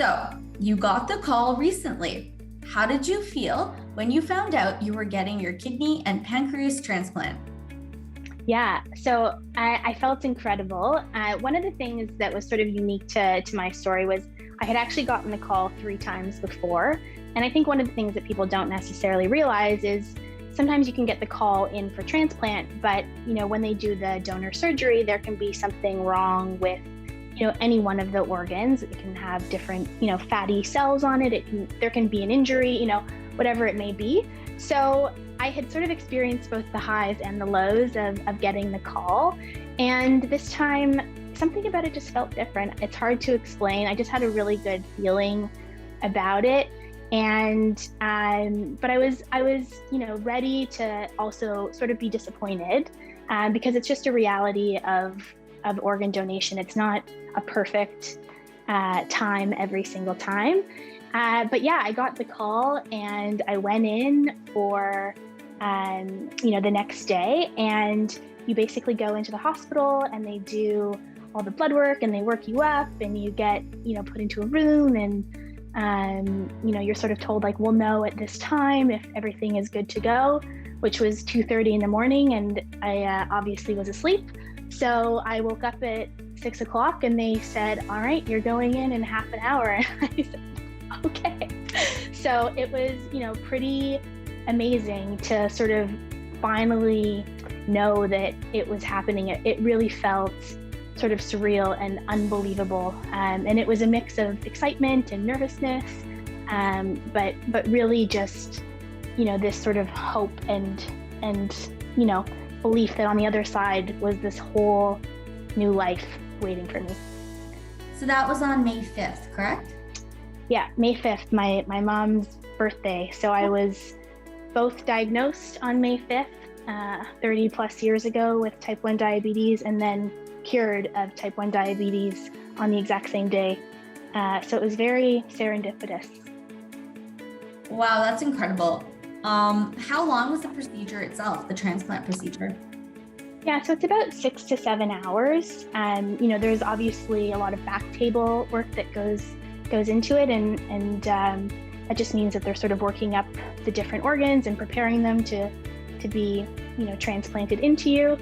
So, you got the call recently. How did you feel when you found out you were getting your kidney and pancreas transplant? Yeah, so I felt incredible. One of the things that was sort of unique to my story was I had actually gotten the call 3 times before. And I think one of the things that people don't necessarily realize is sometimes you can get the call in for transplant, but when they do the donor surgery, there can be something wrong with any one of the organs. It can have different fatty cells on it. There can be an injury, whatever it may be. So I had sort of experienced both the highs and the lows of getting the call. And this time, something about it just felt different. It's hard to explain. I just had a really good feeling about it. And but I was ready to also sort of be disappointed because it's just a reality of organ donation. It's not a perfect time every single time. But yeah, I got the call and I went in for the next day, and you basically go into the hospital and they do all the blood work and they work you up and you get put into a room, and you're sort of told, like, we'll know at this time if everything is good to go, which was 2:30 in the morning, and I obviously was asleep. So I woke up at 6 o'clock and they said, all right, you're going in half an hour. And I said, okay. So it was, pretty amazing to sort of finally know that it was happening. It really felt sort of surreal and unbelievable. And it was a mix of excitement and nervousness, but really just, this sort of hope and belief that on the other side was this whole new life waiting for me. So that was on May 5th, correct? Yeah, May 5th, my mom's birthday. So I was both diagnosed on May 5th, 30 plus years ago with type 1 diabetes, and then cured of type 1 diabetes on the exact same day. So it was very serendipitous. Wow, that's incredible. How long was the procedure itself, the transplant procedure? Yeah, so it's about 6 to 7 hours. There's obviously a lot of back table work that goes into it, and that just means that they're sort of working up the different organs and preparing them to be transplanted into you.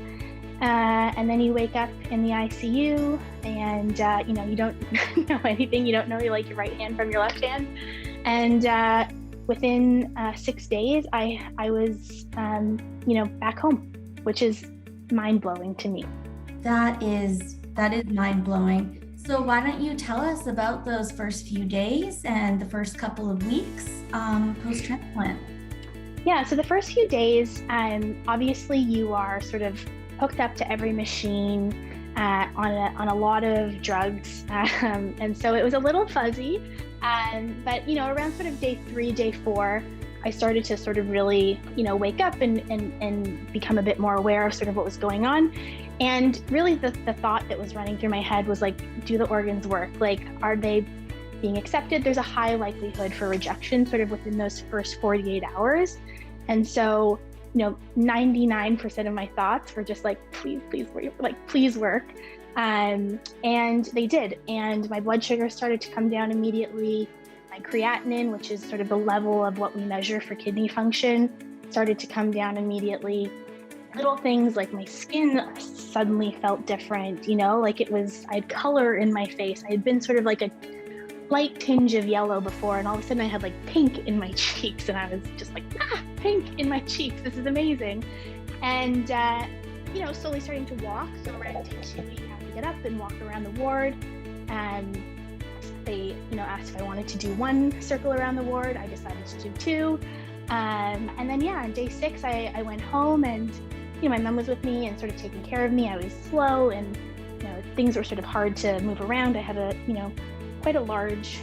And then you wake up in the ICU, and you don't know anything. You don't know your right hand from your left hand. And within 6 days, I was back home, which is mind-blowing to me. That is mind-blowing. So why don't you tell us about those first few days and the first couple of weeks post-transplant? Yeah, so the first few days, obviously you are sort of hooked up to every machine on a lot of drugs, and so it was a little fuzzy. But around sort of day 3, day 4, I started to sort of really wake up and become a bit more aware of sort of what was going on. And really the thought that was running through my head was, like, do the organs work? Like, are they being accepted? There's a high likelihood for rejection sort of within those first 48 hours. And so 99% of my thoughts were just like, please work. And they did. And my blood sugar started to come down immediately. My creatinine, which is sort of the level of what we measure for kidney function, started to come down immediately. Little things like my skin suddenly felt different, I had color in my face. I had been sort of like a light tinge of yellow before, and all of a sudden I had like pink in my cheeks, and I was just like, pink in my cheeks, this is amazing. And slowly starting to walk. So around day 2, you have to get up and walk around the ward. And they asked if I wanted to do 1 circle around the ward. I decided to do 2. And then on day 6 I went home, and my mom was with me and sort of taking care of me. I was slow, and things were sort of hard to move around. I had a quite a large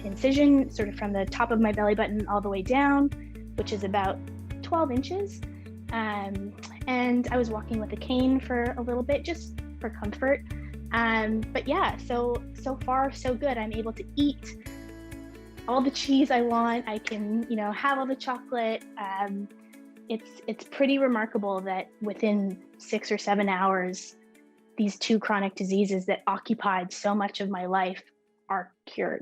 incision sort of from the top of my belly button all the way down, which is about 12 inches. And I was walking with a cane for a little bit just for comfort. But yeah, so far so good. I'm able to eat all the cheese I want. I can, have all the chocolate. It's pretty remarkable that within 6 or 7 hours, these 2 chronic diseases that occupied so much of my life are cured.